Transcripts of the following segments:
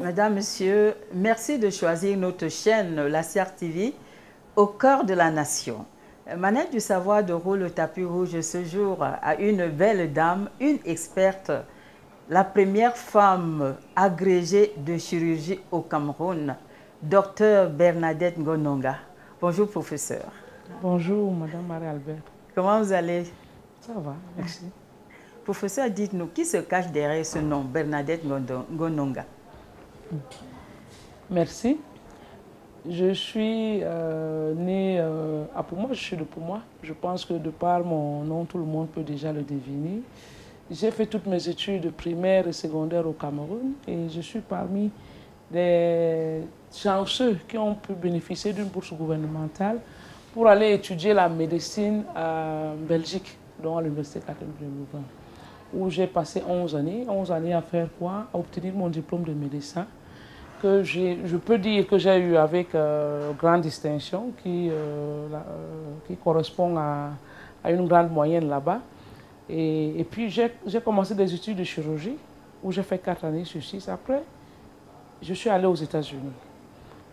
Madame, Monsieur, merci de choisir notre chaîne, la CR TV, au cœur de la nation. Manette du savoir de rouler le tapis rouge ce jour à une belle dame, une experte, la première femme agrégée de chirurgie au Cameroun, Dr Bernadette Ngononga. Bonjour, professeur. Bonjour, Madame Marie-Albert. Comment vous allez? Ça va, merci. Professeur, dites-nous, qui se cache derrière ce nom, Bernadette Ngononga? Merci. Je suis née à Pouma, je suis de Pouma. Je pense que de par mon nom, tout le monde peut déjà le deviner. J'ai fait toutes mes études primaires et secondaires au Cameroun et je suis parmi des chanceux qui ont pu bénéficier d'une bourse gouvernementale pour aller étudier la médecine en Belgique, donc à l'Université catholique de Louvain, où j'ai passé 11 années à faire quoi? À obtenir mon diplôme de médecin, que je peux dire que j'ai eu avec grande distinction, qui correspond à une grande moyenne là-bas. Et puis j'ai commencé des études de chirurgie, où j'ai fait 4 années sur 6. Après, je suis allée aux États-Unis,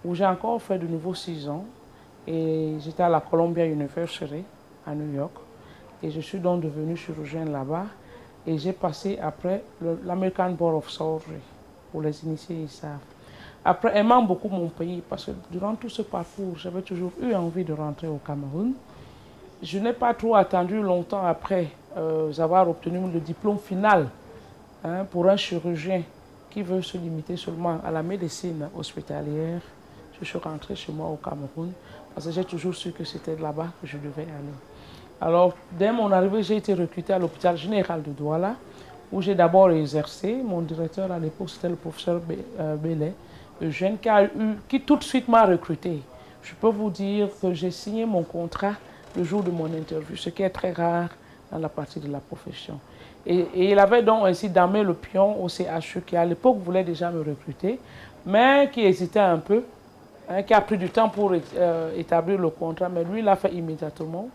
où j'ai encore fait de nouveau 6 ans. Et j'étais à la Columbia University, à New York. Et je suis donc devenue chirurgienne là-bas. Et j'ai passé après l'American Board of Surgery, pour les initiés, ils savent. Après, aimant beaucoup mon pays, parce que durant tout ce parcours, j'avais toujours eu envie de rentrer au Cameroun. Je n'ai pas trop attendu longtemps après avoir obtenu le diplôme final pour un chirurgien qui veut se limiter seulement à la médecine hospitalière. Je suis rentrée chez moi au Cameroun parce que j'ai toujours su que c'était là-bas que je devais aller. Alors, dès mon arrivée, j'ai été recrutée à l'hôpital général de Douala, où j'ai d'abord exercé. Mon directeur à l'époque, c'était le professeur Bellet, Eugène, qui tout de suite m'a recruté. Je peux vous dire que j'ai signé mon contrat le jour de mon interview, ce qui est très rare dans la partie de la profession. Et il avait donc ainsi damé le pion au CHU, qui à l'époque voulait déjà me recruter, mais qui hésitait un peu, qui a pris du temps pour établir le contrat, mais lui, il l'a fait immédiatement,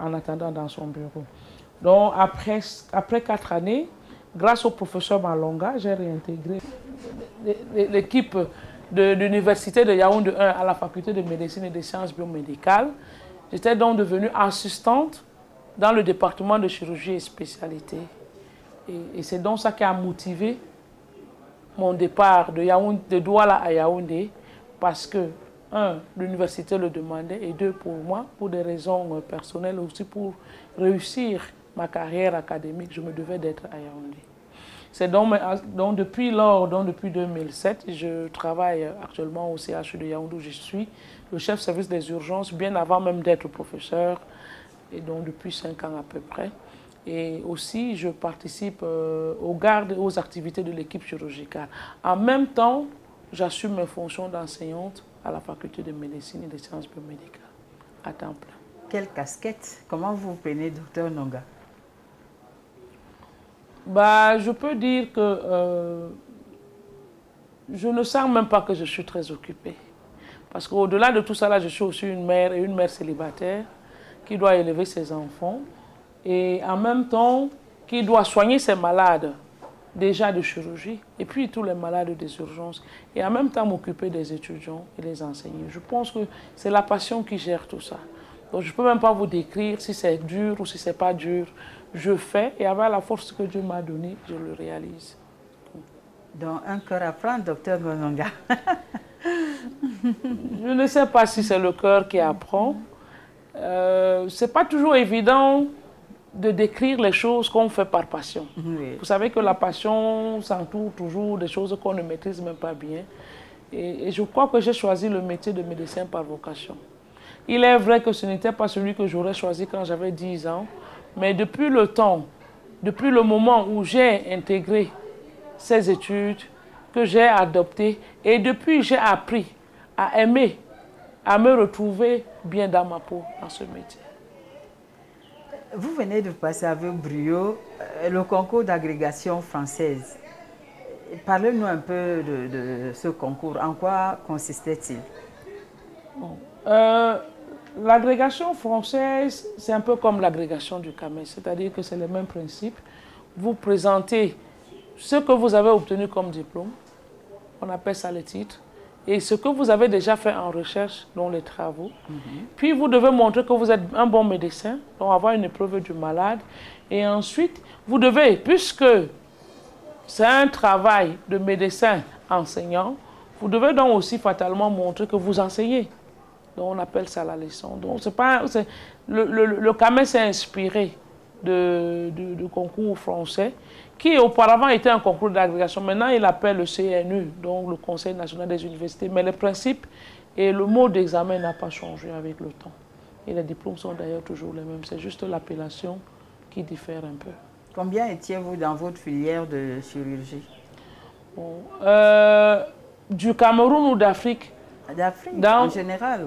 en attendant dans son bureau. Donc, après 4 années, grâce au professeur Malonga, j'ai réintégré l'équipe de l'université de Yaoundé 1 à la faculté de médecine et des sciences biomédicales. J'étais donc devenue assistante dans le département de chirurgie et spécialité. Et c'est donc ça qui a motivé mon départ de Douala à Yaoundé, parce que, 1, l'université le demandait, et 2, pour moi, pour des raisons personnelles, aussi pour réussir ma carrière académique, je me devais d'être à Yaoundé. C'est donc depuis lors, depuis 2007, je travaille actuellement au CHU de Yaoundé, où je suis le chef service des urgences, bien avant même d'être professeur, et donc depuis 5 ans à peu près. Et aussi, je participe aux gardes et aux activités de l'équipe chirurgicale. En même temps, j'assume mes fonctions d'enseignante à la faculté de médecine et des sciences biomédicales, à temps plein. Quelle casquette? Comment vous prenez, docteur Nonga? Je peux dire que je ne sens même pas que je suis très occupée. Parce qu'au-delà de tout ça, là, je suis aussi une mère et une mère célibataire qui doit élever ses enfants et en même temps qui doit soigner ses malades déjà de chirurgie, et puis tous les malades des urgences, et en même temps m'occuper des étudiants et les enseigner. Je pense que c'est la passion qui gère tout ça. Donc je ne peux même pas vous décrire si c'est dur ou si ce n'est pas dur. Je fais, et avec la force que Dieu m'a donnée, je le réalise. Donc un cœur à prendre, docteur Gononga. Je ne sais pas si c'est le cœur qui apprend. Ce n'est pas toujours évident de décrire les choses qu'on fait par passion. Oui. Vous savez que la passion s'entoure toujours des choses qu'on ne maîtrise même pas bien. Et je crois que j'ai choisi le métier de médecin par vocation. Il est vrai que ce n'était pas celui que j'aurais choisi quand j'avais 10 ans, mais depuis le temps, depuis le moment où j'ai intégré ces études, que j'ai adoptées, et depuis j'ai appris à aimer, à me retrouver bien dans ma peau, dans ce métier. Vous venez de passer avec brio le concours d'agrégation française. Parlez-nous un peu de ce concours. En quoi consistait-il? Bon. L'agrégation française, c'est un peu comme l'agrégation du CAMES, c'est-à-dire que c'est le même principe. Vous présentez ce que vous avez obtenu comme diplôme, on appelle ça le titre, et ce que vous avez déjà fait en recherche, dont les travaux. Puis vous devez montrer que vous êtes un bon médecin, donc avoir une épreuve du malade. Et ensuite, vous devez, puisque c'est un travail de médecin enseignant, vous devez donc aussi fatalement montrer que vous enseignez. Donc on appelle ça la leçon. Donc le CAMES s'est inspiré du concours français, qui auparavant était un concours d'agrégation. Maintenant, il appelle le CNU, donc le Conseil national des universités. Mais le principe et le mot d'examen n'a pas changé avec le temps. Et les diplômes sont d'ailleurs toujours les mêmes. C'est juste l'appellation qui diffère un peu. Combien étiez-vous dans votre filière de chirurgie? Bon, du Cameroun ou d'Afrique? D'Afrique, en général.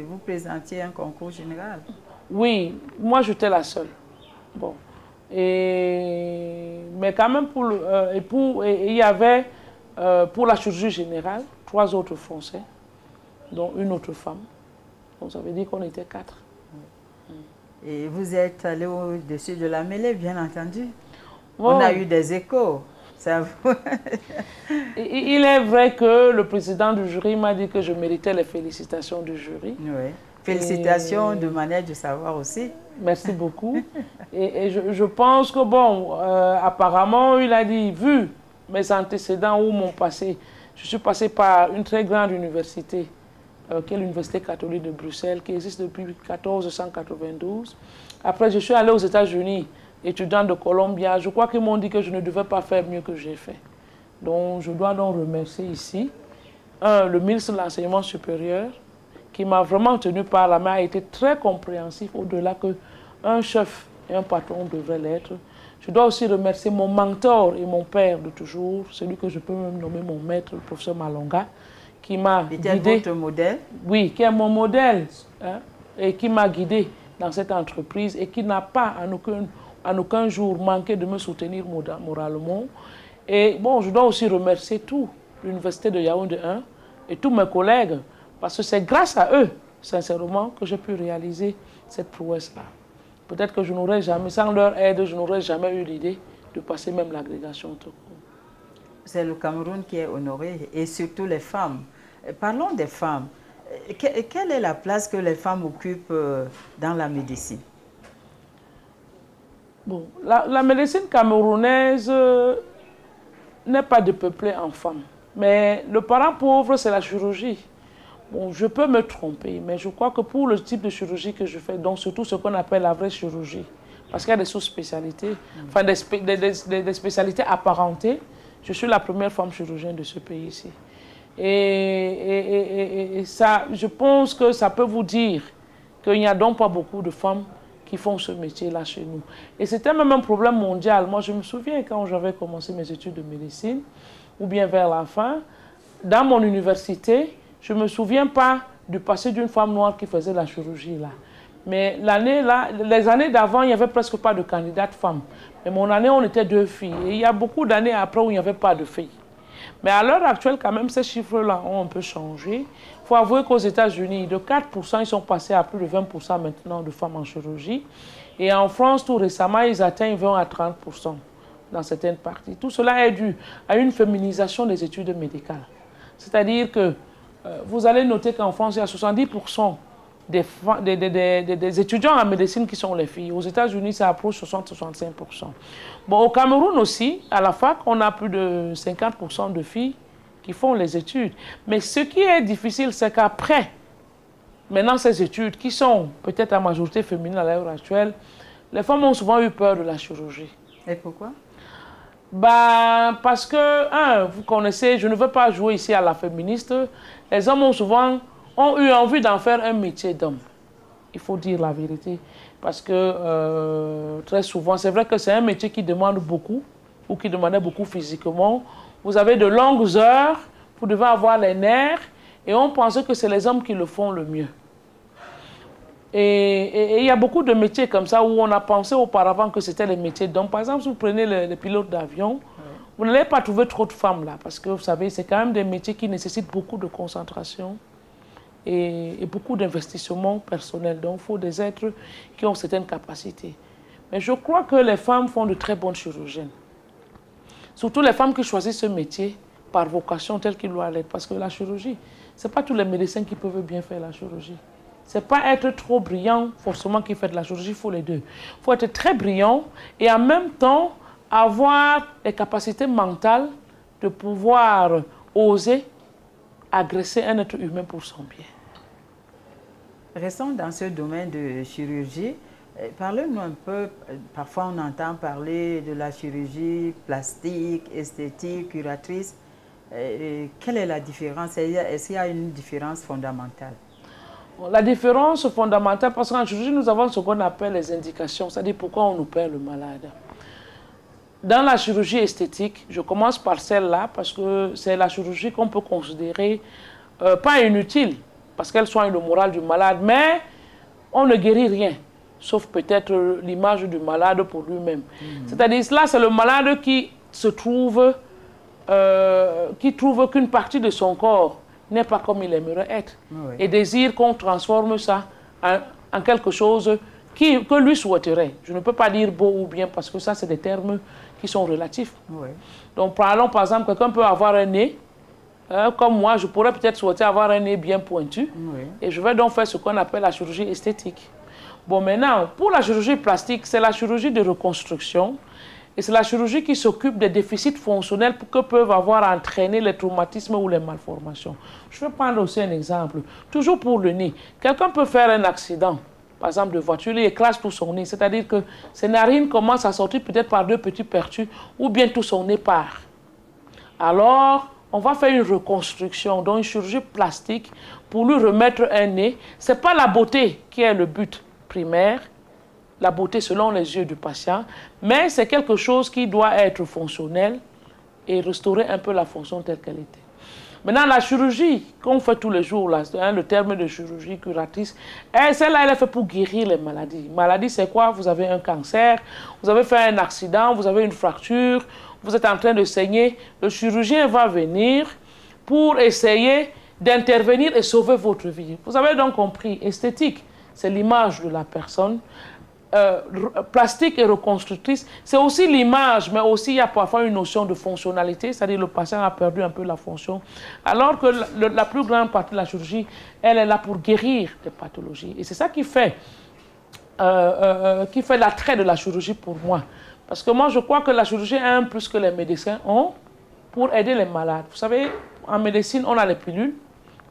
Vous présentiez un concours général? Oui, moi j'étais la seule. Bon. Mais quand même, il y avait pour la chirurgie générale 3 autres Français, dont une autre femme. Donc ça veut dire qu'on était 4. Et vous êtes allé au-dessus de la mêlée, bien entendu. Bon. On a eu des échos. Ça vous... Il est vrai que le président du jury m'a dit que je méritais les félicitations du jury. Oui. Félicitations de manière de savoir aussi. Merci beaucoup. Et je pense que, bon, apparemment, il a dit, vu mes antécédents ou mon passé, je suis passé par une très grande université, qui est l'Université catholique de Bruxelles, qui existe depuis 1492. Après, je suis allé aux États-Unis, étudiant de Columbia. Je crois qu'ils m'ont dit que je ne devais pas faire mieux que j'ai fait. Donc, je dois donc remercier ici, le ministre de l'Enseignement supérieur, qui m'a vraiment tenu par la main, a été très compréhensif, au-delà qu'un chef et un patron devraient l'être. Je dois aussi remercier mon mentor et mon père de toujours, celui que je peux même nommer mon maître, le professeur Malonga, qui m'a guidé. Votre modèle? Oui, qui est mon modèle, hein, et qui m'a guidé dans cette entreprise et qui n'a pas en aucun jour manqué de me soutenir moralement. Et bon, je dois aussi remercier tout l'Université de Yaoundé 1 et tous mes collègues, parce que c'est grâce à eux, sincèrement, que j'ai pu réaliser cette prouesse-là. Peut-être que je n'aurais jamais, sans leur aide, je n'aurais jamais eu l'idée de passer même l'agrégation tout court. C'est le Cameroun qui est honoré, et surtout les femmes. Parlons des femmes. Quelle est la place que les femmes occupent dans la médecine? Bon, la médecine camerounaise n'est pas dépeuplée en femmes. Mais le parent pauvre, c'est la chirurgie. Bon, je peux me tromper, mais je crois que pour le type de chirurgie que je fais, donc surtout ce qu'on appelle la vraie chirurgie, parce qu'il y a des sous-spécialités, enfin des spécialités apparentées, je suis la première femme chirurgienne de ce pays ici. Et ça, je pense que ça peut vous dire qu'il n'y a donc pas beaucoup de femmes qui font ce métier-là chez nous. Et c'était même un problème mondial. Moi, je me souviens quand j'avais commencé mes études de médecine, ou bien vers la fin, dans mon université, je ne me souviens pas du passé d'une femme noire qui faisait la chirurgie là. Mais les années d'avant, il n'y avait presque pas de candidates femmes. Mais mon année, on était 2 filles. Et il y a beaucoup d'années après où il n'y avait pas de filles. Mais à l'heure actuelle, quand même, ces chiffres-là ont un peu changé. Il faut avouer qu'aux États-Unis, de 4%, ils sont passés à plus de 20% maintenant de femmes en chirurgie. Et en France, tout récemment, ils atteignent 20 à 30%. dans certaines parties. Tout cela est dû à une féminisation des études médicales. C'est-à-dire que vous allez noter qu'en France, il y a 70% des étudiants en médecine qui sont les filles. Aux États-Unis, ça approche 60-65%. Bon, au Cameroun aussi, à la fac, on a plus de 50% de filles qui font les études. Mais ce qui est difficile, c'est qu'après, maintenant, ces études, qui sont peut-être à majorité féminine à l'heure actuelle, les femmes ont souvent eu peur de la chirurgie. Et pourquoi? Ben, parce que, vous connaissez, je ne veux pas jouer ici à la féministe, les hommes ont souvent eu envie d'en faire un métier d'homme. Il faut dire la vérité. Parce que très souvent, c'est vrai que c'est un métier qui demande beaucoup, ou qui demandait beaucoup physiquement. Vous avez de longues heures, vous devez avoir les nerfs, et on pensait que c'est les hommes qui le font le mieux. Et il y a beaucoup de métiers comme ça où on a pensé auparavant que c'était les métiers d'hommes. Par exemple, si vous prenez les pilotes d'avion, vous n'allez pas trouver trop de femmes là, parce que vous savez, c'est quand même des métiers qui nécessitent beaucoup de concentration et beaucoup d'investissement personnel. Donc, il faut des êtres qui ont certaines capacités. Mais je crois que les femmes font de très bonnes chirurgiennes. Surtout les femmes qui choisissent ce métier par vocation telle qu'il doit l'être. Parce que la chirurgie, ce n'est pas tous les médecins qui peuvent bien faire la chirurgie. Ce n'est pas être trop brillant forcément qui fait de la chirurgie, il faut les deux. Il faut être très brillant et en même temps avoir les capacités mentales de pouvoir oser agresser un être humain pour son bien. Restons dans ce domaine de chirurgie. Parlez-nous un peu, parfois on entend parler de la chirurgie plastique, esthétique, curatrice. Quelle est la différence? Est-ce qu'il y a une différence fondamentale? La différence fondamentale, parce qu'en chirurgie, nous avons ce qu'on appelle les indications, c'est-à-dire pourquoi on opère le malade. Dans la chirurgie esthétique, je commence par celle-là, parce que c'est la chirurgie qu'on peut considérer pas inutile, parce qu'elle soigne le moral du malade, mais on ne guérit rien, sauf peut-être l'image du malade pour lui-même. C'est-à-dire, là, c'est le malade qui se trouve, qui trouve qu'une partie de son corps n'est pas comme il aimerait être. Oui. Et désire qu'on transforme ça en quelque chose que lui souhaiterait. Je ne peux pas dire beau ou bien, parce que ça, c'est des termes qui sont relatifs. Oui. Donc, parlons par exemple, quelqu'un peut avoir un nez, comme moi, je pourrais peut-être souhaiter avoir un nez bien pointu, oui. Et je vais donc faire ce qu'on appelle la chirurgie esthétique. Bon, maintenant, pour la chirurgie plastique, c'est la chirurgie de reconstruction. Et c'est la chirurgie qui s'occupe des déficits fonctionnels que peuvent avoir entraîné les traumatismes ou les malformations. Je vais prendre aussi un exemple. Toujours pour le nez. Quelqu'un peut faire un accident, par exemple de voiture, il écrase tout son nez. C'est-à-dire que ses narines commencent à sortir peut-être par deux petits pertus ou bien tout son nez part. Alors, on va faire une reconstruction, donc une chirurgie plastique pour lui remettre un nez. Ce n'est pas la beauté qui est le but primaire, la beauté selon les yeux du patient, mais c'est quelque chose qui doit être fonctionnel et restaurer un peu la fonction telle qu'elle était. Maintenant, la chirurgie qu'on fait tous les jours, là, le terme de chirurgie curatrice, celle-là, elle est faite pour guérir les maladies. Maladie, c'est quoi? Vous avez un cancer, vous avez fait un accident, vous avez une fracture, vous êtes en train de saigner. Le chirurgien va venir pour essayer d'intervenir et sauver votre vie. Vous avez donc compris, esthétique, c'est l'image de la personne. Plastique et reconstructrice, c'est aussi l'image, mais aussi il y a parfois une notion de fonctionnalité, c'est-à-dire le patient a perdu un peu la fonction, alors que la plus grande partie de la chirurgie, elle est là pour guérir des pathologies. Et c'est ça qui fait l'attrait de la chirurgie pour moi. Parce que moi, je crois que la chirurgie a un plus que les médecins ont pour aider les malades. Vous savez, en médecine, on a les pilules,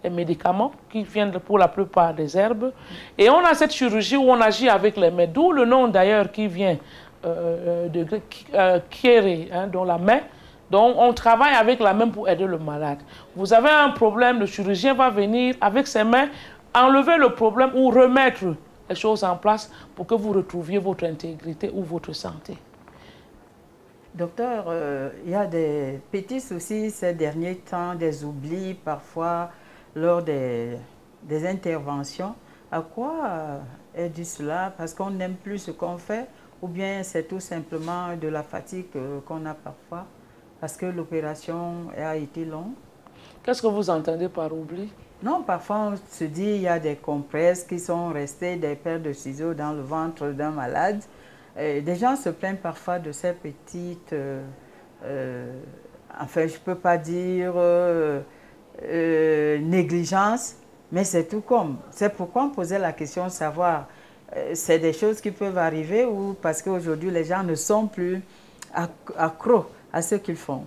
les médicaments qui viennent pour la plupart des herbes. Et on a cette chirurgie où on agit avec les mains, d'où le nom d'ailleurs qui vient de kéré, dans la main. Donc on travaille avec la main pour aider le malade. Vous avez un problème, le chirurgien va venir avec ses mains enlever le problème ou remettre les choses en place pour que vous retrouviez votre intégrité ou votre santé. Docteur, il y a des petits soucis ces derniers temps, des oublis parfois lors des interventions. À quoi est dû cela? Parce qu'on n'aime plus ce qu'on fait ou bien c'est tout simplement de la fatigue qu'on a parfois parce que l'opération a été longue? Qu'est-ce que vous entendez par oubli? Non, parfois on se dit il y a des compresses qui sont restées, des paires de ciseaux dans le ventre d'un malade. Des gens se plaignent parfois de ces petites, enfin je ne peux pas dire négligence, mais c'est tout comme. C'est pourquoi on posait la question de savoir, c'est des choses qui peuvent arriver ou parce qu'aujourd'hui les gens ne sont plus accros à ce qu'ils font.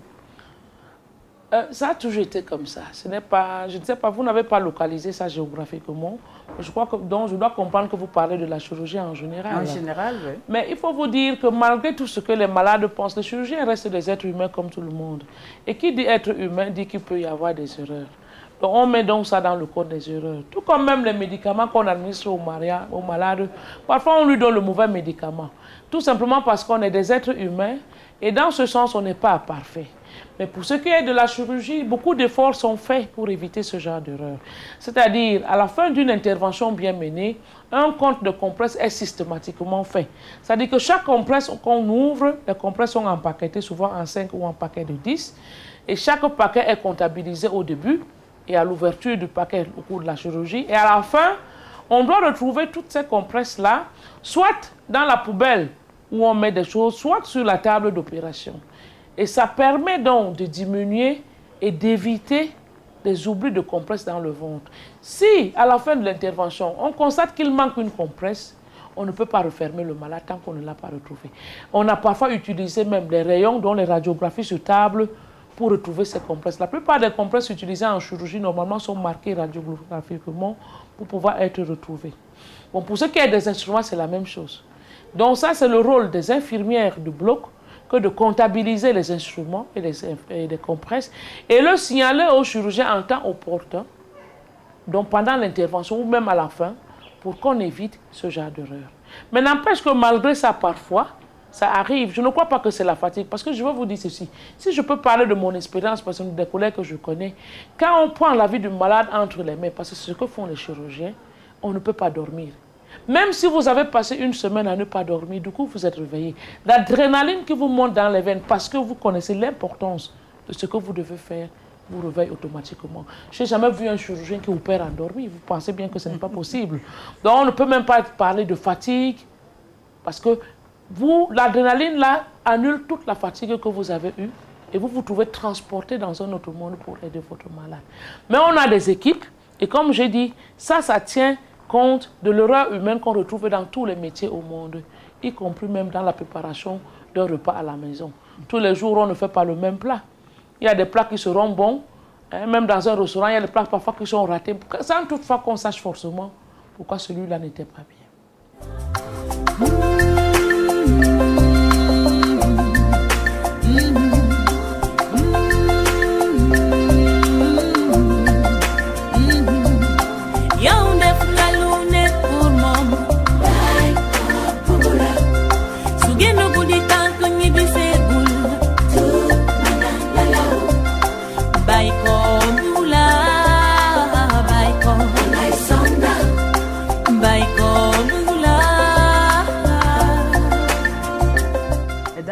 Ça a toujours été comme ça. Ce n'est pas, je ne sais pas, vous n'avez pas localisé ça géographiquement. Je crois que donc je dois comprendre que vous parlez de la chirurgie en général. En général, oui. Mais il faut vous dire que malgré tout ce que les malades pensent, les chirurgiens restent des êtres humains comme tout le monde. Et qui dit être humain dit qu'il peut y avoir des erreurs. Donc on met donc ça dans le code des erreurs. Tout comme même les médicaments qu'on administre aux malades, parfois on lui donne le mauvais médicament. Tout simplement parce qu'on est des êtres humains et dans ce sens on n'est pas parfait. Mais pour ce qui est de la chirurgie, beaucoup d'efforts sont faits pour éviter ce genre d'erreur. C'est-à-dire, à la fin d'une intervention bien menée, un compte de compresses est systématiquement fait. C'est-à-dire que chaque compresse qu'on ouvre, les compresses sont empaquetées souvent en 5 ou en paquet de 10. Et chaque paquet est comptabilisé au début et à l'ouverture du paquet au cours de la chirurgie. Et à la fin, on doit retrouver toutes ces compresses-là, soit dans la poubelle où on met des choses, soit sur la table d'opération. Et ça permet donc de diminuer et d'éviter des oublis de compresses dans le ventre. Si, à la fin de l'intervention, on constate qu'il manque une compresse, on ne peut pas refermer le malade tant qu'on ne l'a pas retrouvé. On a parfois utilisé même des rayons, dont les radiographies sur table, pour retrouver ces compresses. La plupart des compresses utilisées en chirurgie, normalement, sont marquées radiographiquement pour pouvoir être retrouvées. Bon, pour ce qui est des instruments, c'est la même chose. Donc ça, c'est le rôle des infirmières de bloc, que de comptabiliser les instruments et les compresses et le signaler au chirurgien en temps opportun, donc pendant l'intervention ou même à la fin, pour qu'on évite ce genre d'erreur. Mais n'empêche que malgré ça, parfois, ça arrive. Je ne crois pas que c'est la fatigue, parce que je vais vous dire ceci. Si je peux parler de mon expérience, parce que des collègues que je connais, quand on prend la vie du malade entre les mains, parce que c'est ce que font les chirurgiens, on ne peut pas dormir. Même si vous avez passé une semaine à ne pas dormir, du coup vous êtes réveillé. L'adrénaline qui vous monte dans les veines parce que vous connaissez l'importance de ce que vous devez faire, vous réveille automatiquement. Je n'ai jamais vu un chirurgien qui opère endormi. Vous pensez bien que ce n'est pas possible. Donc on ne peut même pas parler de fatigue parce que l'adrénaline là annule toute la fatigue que vous avez eue et vous vous trouvez transporté dans un autre monde pour aider votre malade. Mais on a des équipes et comme j'ai dit, ça tient compte de l'erreur humaine qu'on retrouve dans tous les métiers au monde, y compris même dans la préparation d'un repas à la maison. Tous les jours, on ne fait pas le même plat. Il y a des plats qui seront bons, hein, même dans un restaurant, il y a des plats parfois qui sont ratés, sans toutefois qu'on sache forcément pourquoi celui-là n'était pas bien.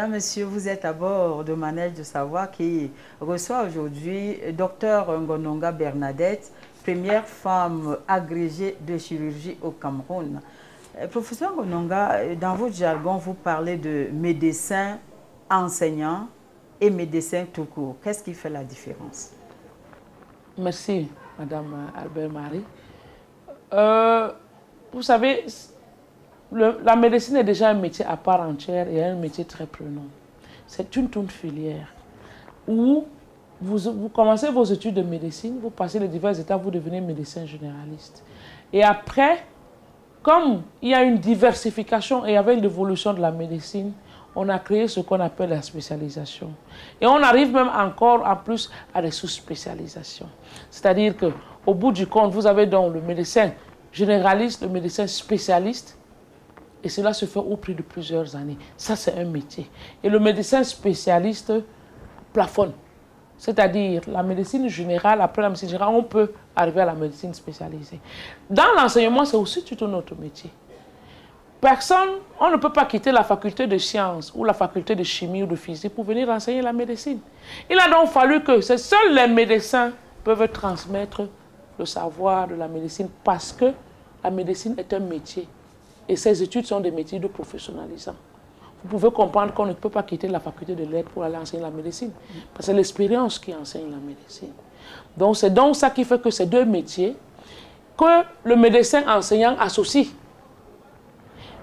Monsieur, vous êtes à bord de Manège de Savoir qui reçoit aujourd'hui Dr Ngononga Bernadette, première femme agrégée de chirurgie au Cameroun. Professeur Ngononga, dans votre jargon, vous parlez de médecin enseignant et médecin tout court. Qu'est-ce qui fait la différence? Merci, Madame Albert-Marie. Vous savez, la médecine est déjà un métier à part entière et un métier très prenant. C'est une filière où vous commencez vos études de médecine, vous passez les divers étapes, vous devenez médecin généraliste. Et après, comme il y a une diversification et avec l'évolution de la médecine, on a créé ce qu'on appelle la spécialisation. Et on arrive même encore en plus à des sous-spécialisations. C'est-à-dire qu'au bout du compte, vous avez donc le médecin généraliste, le médecin spécialiste, et cela se fait au prix de plusieurs années. Ça, c'est un métier. Et le médecin spécialiste plafonne. C'est-à-dire, la médecine générale, après la médecine générale, on peut arriver à la médecine spécialisée. Dans l'enseignement, c'est aussi tout un autre métier. Personne, on ne peut pas quitter la faculté de sciences ou la faculté de chimie ou de physique pour venir enseigner la médecine. Il a donc fallu que seuls les médecins peuvent transmettre le savoir de la médecine parce que la médecine est un métier. Et ces études sont des métiers de professionnalisants. vous pouvez comprendre qu'on ne peut pas quitter la faculté de lettres pour aller enseigner la médecine. Parce que c'est l'expérience qui enseigne la médecine. Donc c'est donc ça qui fait que ces deux métiers, que le médecin enseignant associe.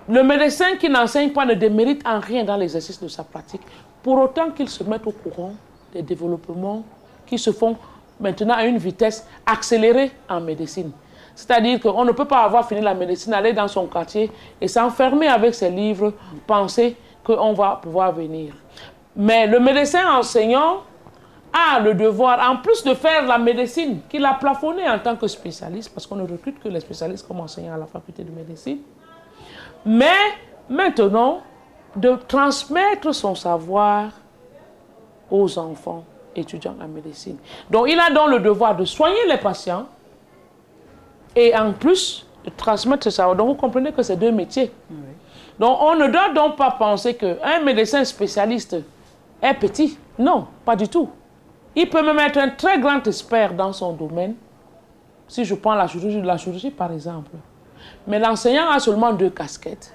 Le médecin qui n'enseigne pas ne démérite en rien dans l'exercice de sa pratique, pour autant qu'il se mette au courant des développements qui se font maintenant à une vitesse accélérée en médecine. C'est-à-dire qu'on ne peut pas avoir fini la médecine, aller dans son quartier et s'enfermer avec ses livres, penser qu'on va pouvoir venir. Mais le médecin enseignant a le devoir, en plus de faire la médecine, qu'il a plafonné en tant que spécialiste, parce qu'on ne recrute que les spécialistes comme enseignants à la faculté de médecine, mais maintenant, de transmettre son savoir aux enfants étudiants en médecine. Donc, il a donc le devoir de soigner les patients et en plus de transmettre ce savoir. Donc, vous comprenez que c'est deux métiers. Oui. Donc, on ne doit donc pas penser qu'un médecin spécialiste est petit. Non, pas du tout. Il peut même être un très grand expert dans son domaine. Si je prends la chirurgie par exemple. Mais l'enseignant a seulement deux casquettes.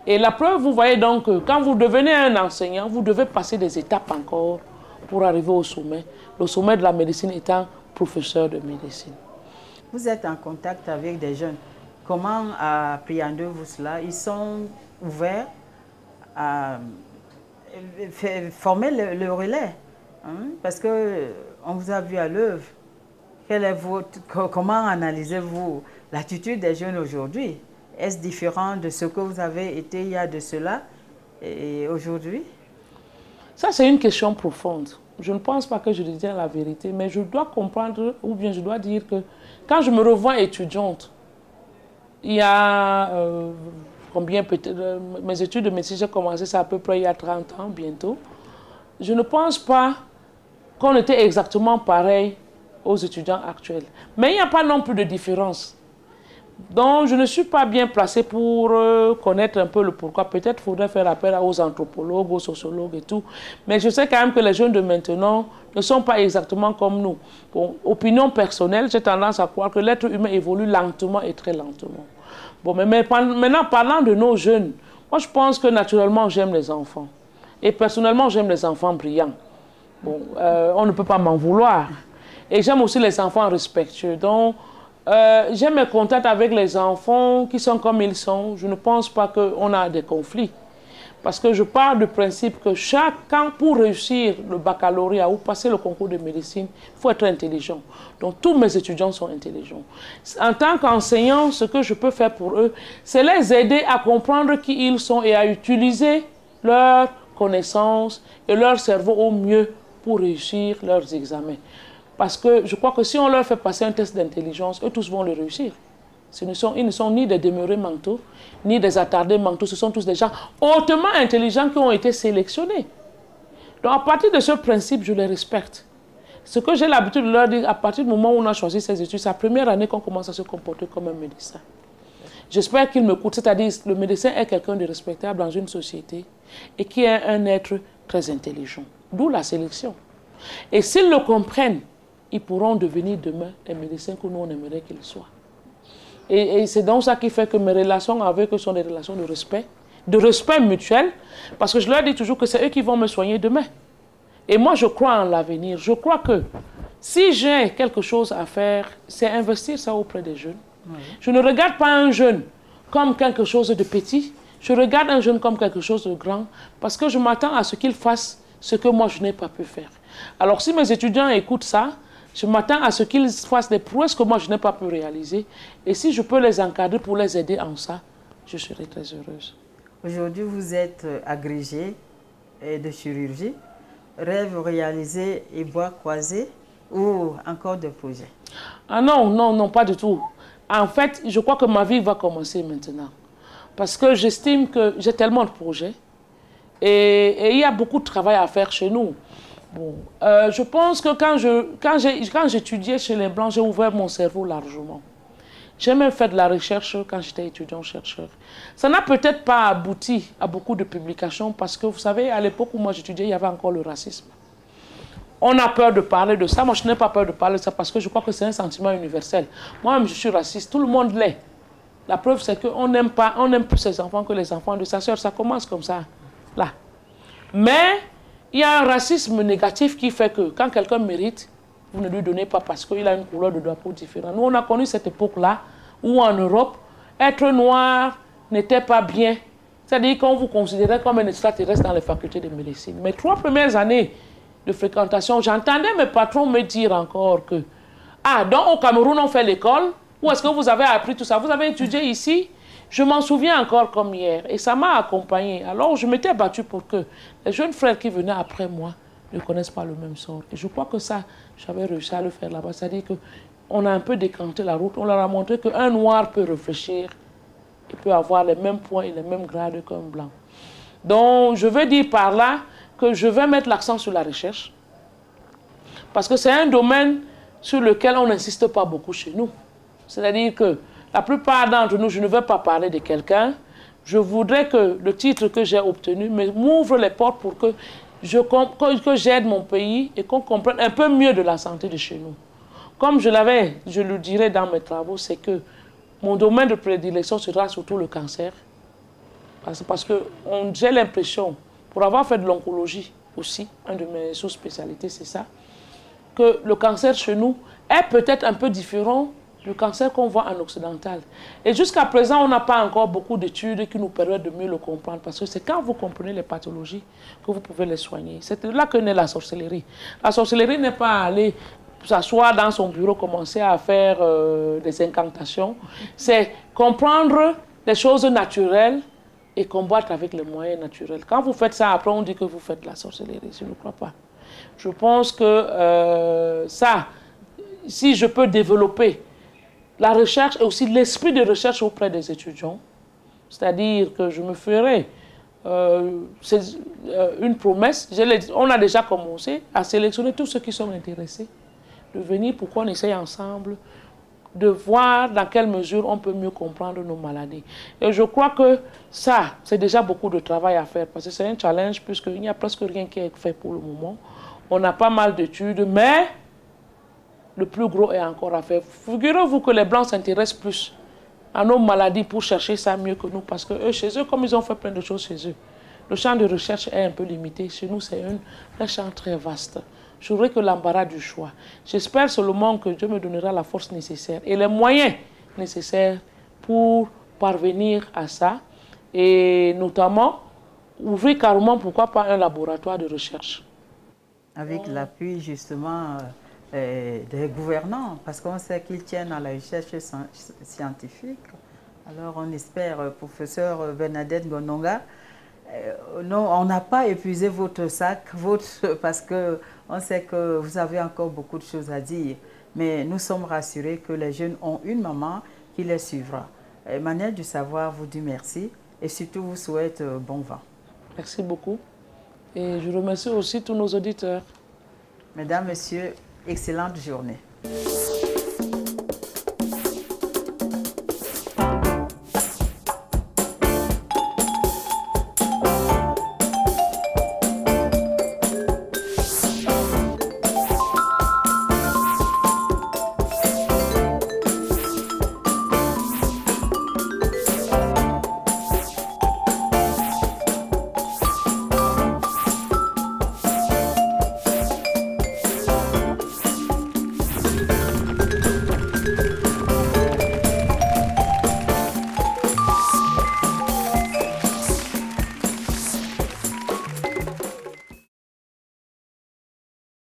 Et la preuve, vous voyez donc que quand vous devenez un enseignant, vous devez passer des étapes encore pour arriver au sommet. Le sommet de la médecine étant professeur de médecine. Vous êtes en contact avec des jeunes. Comment appréhendez-vous cela? Ils sont ouverts à former le relais. Hein? Parce qu'on vous a vu à l'œuvre. Comment analysez-vous l'attitude des jeunes aujourd'hui? Est-ce différent de ce que vous avez été il y a de cela et aujourd'hui? Ça, c'est une question profonde. Je ne pense pas que je dis la vérité, mais je dois comprendre, ou bien je dois dire que quand je me revois étudiante, il y a combien peut-être, mes études de médecine, j'ai commencé ça à peu près il y a 30 ans bientôt. Je ne pense pas qu'on était exactement pareil aux étudiants actuels. Mais il n'y a pas non plus de différence. Donc, je ne suis pas bien placée pour connaître un peu le pourquoi. Peut-être faudrait faire appel aux anthropologues, aux sociologues et tout. Mais je sais quand même que les jeunes de maintenant ne sont pas exactement comme nous. Bon, opinion personnelle, j'ai tendance à croire que l'être humain évolue lentement et très lentement. Bon, mais maintenant, parlant de nos jeunes, moi je pense que naturellement j'aime les enfants. Et personnellement, j'aime les enfants brillants. Bon, on ne peut pas m'en vouloir. Et j'aime aussi les enfants respectueux. Donc, j'ai mes contacts avec les enfants qui sont comme ils sont. Je ne pense pas qu'on a des conflits. Parce que je pars du principe que chacun, pour réussir le baccalauréat ou passer le concours de médecine, il faut être intelligent. Donc tous mes étudiants sont intelligents. En tant qu'enseignant, ce que je peux faire pour eux, c'est les aider à comprendre qui ils sont et à utiliser leurs connaissances et leur cerveau au mieux pour réussir leurs examens. Parce que je crois que si on leur fait passer un test d'intelligence, eux tous vont le réussir. Ils ne sont ni des demeurés mentaux, ni des attardés mentaux. Ce sont tous des gens hautement intelligents qui ont été sélectionnés. Donc à partir de ce principe, je les respecte. Ce que j'ai l'habitude de leur dire, à partir du moment où on a choisi ces études, c'est la première année qu'on commence à se comporter comme un médecin. J'espère qu'ils m'écoutent, c'est-à-dire le médecin est quelqu'un de respectable dans une société et qui est un être très intelligent. D'où la sélection. Et s'ils le comprennent, ils pourront devenir demain les médecins que nous on aimerait qu'ils soient. Et c'est donc ça qui fait que mes relations avec eux sont des relations de respect mutuel, parce que je leur dis toujours que c'est eux qui vont me soigner demain. Et moi, je crois en l'avenir. Je crois que si j'ai quelque chose à faire, c'est investir ça auprès des jeunes. Oui. Je ne regarde pas un jeune comme quelque chose de petit, je regarde un jeune comme quelque chose de grand, parce que je m'attends à ce qu'il fasse ce que moi je n'ai pas pu faire. Alors si mes étudiants écoutent ça, je m'attends à ce qu'ils fassent des prouesses que moi je n'ai pas pu réaliser. Et si je peux les encadrer pour les aider en ça, je serai très heureuse. Aujourd'hui, vous êtes agrégé de chirurgie. Rêve réalisé et bois croisé ou encore des projets? Ah non, non, non, pas du tout. En fait, je crois que ma vie va commencer maintenant. Parce que j'estime que j'ai tellement de projets. Et il y a beaucoup de travail à faire chez nous. Bon, je pense que quand j'étudiais chez les Blancs, j'ai ouvert mon cerveau largement. J'ai même fait de la recherche quand j'étais étudiant-chercheur. Ça n'a peut-être pas abouti à beaucoup de publications parce que, vous savez, à l'époque où moi j'étudiais, il y avait encore le racisme. On a peur de parler de ça. Moi, je n'ai pas peur de parler de ça parce que je crois que c'est un sentiment universel. Moi-même, je suis raciste. Tout le monde l'est. La preuve, c'est qu'on n'aime plus ses enfants que les enfants de sa sœur. Ça commence comme ça. là. Mais il y a un racisme négatif qui fait que quand quelqu'un mérite, vous ne lui donnez pas parce qu'il a une couleur de drapeau différente. Nous, on a connu cette époque-là où en Europe, être noir n'était pas bien. C'est-à-dire qu'on vous considérait comme un extraterrestre dans les facultés de médecine. Mes 3 premières années de fréquentation, j'entendais mes patrons me dire encore que « Ah, donc au Cameroun, on fait l'école? Où est-ce que vous avez appris tout ça? Vous avez étudié ici ?» Je m'en souviens encore comme hier. Et ça m'a accompagné. Alors, je m'étais battue pour que les jeunes frères qui venaient après moi ne connaissent pas le même sort. Et je crois que ça, j'avais réussi à le faire là-bas. C'est-à-dire qu'on a un peu décanté la route. On leur a montré qu'un noir peut réfléchir. Il peut avoir les mêmes points et les mêmes grades qu'un blanc. Donc, je veux dire par là que je vais mettre l'accent sur la recherche. Parce que c'est un domaine sur lequel on n'insiste pas beaucoup chez nous. C'est-à-dire que la plupart d'entre nous, je ne veux pas parler de quelqu'un. Je voudrais que le titre que j'ai obtenu m'ouvre les portes pour que j'aide mon pays et qu'on comprenne un peu mieux de la santé de chez nous. Comme je le dirais dans mes travaux, c'est que mon domaine de prédilection sera surtout le cancer. Parce que j'ai l'impression, pour avoir fait de l'oncologie aussi, une de mes sous-spécialités, c'est ça, que le cancer chez nous est peut-être un peu différent du cancer qu'on voit en occidental. Et jusqu'à présent, on n'a pas encore beaucoup d'études qui nous permettent de mieux le comprendre. Parce que c'est quand vous comprenez les pathologies que vous pouvez les soigner. C'est là que naît la sorcellerie. La sorcellerie n'est pas aller s'asseoir dans son bureau, commencer à faire des incantations. C'est comprendre les choses naturelles et combattre avec les moyens naturels. Quand vous faites ça, après on dit que vous faites de la sorcellerie. Je ne crois pas. Je pense que ça, si je peux développer la recherche et aussi l'esprit de recherche auprès des étudiants, c'est-à-dire que je me ferai une promesse. On a déjà commencé à sélectionner tous ceux qui sont intéressés de venir pour qu'on essaye ensemble de voir dans quelle mesure on peut mieux comprendre nos maladies. Et je crois que ça, c'est déjà beaucoup de travail à faire parce que c'est un challenge puisqu'il n'y a presque rien qui est fait pour le moment. On a pas mal d'études, mais le plus gros est encore à faire. Figurez-vous que les Blancs s'intéressent plus à nos maladies pour chercher ça mieux que nous parce que eux, chez eux, comme ils ont fait plein de choses chez eux, le champ de recherche est un peu limité. Chez nous, c'est un champ très vaste. Je n'aurai que l'embarras du choix. J'espère seulement que Dieu me donnera la force nécessaire et les moyens nécessaires pour parvenir à ça. Et notamment, ouvrir carrément, pourquoi pas, un laboratoire de recherche. Avec l'appui, justement, des gouvernants, parce qu'on sait qu'ils tiennent à la recherche scientifique. Alors, on espère, professeur Bernadette Gononga, non, on n'a pas épuisé votre sac, parce qu'on sait que vous avez encore beaucoup de choses à dire. Mais nous sommes rassurés que les jeunes ont une maman qui les suivra. Manière du savoir vous dit merci et surtout vous souhaite bon vent. Merci beaucoup. Et je remercie aussi tous nos auditeurs. Mesdames, Messieurs, excellente journée.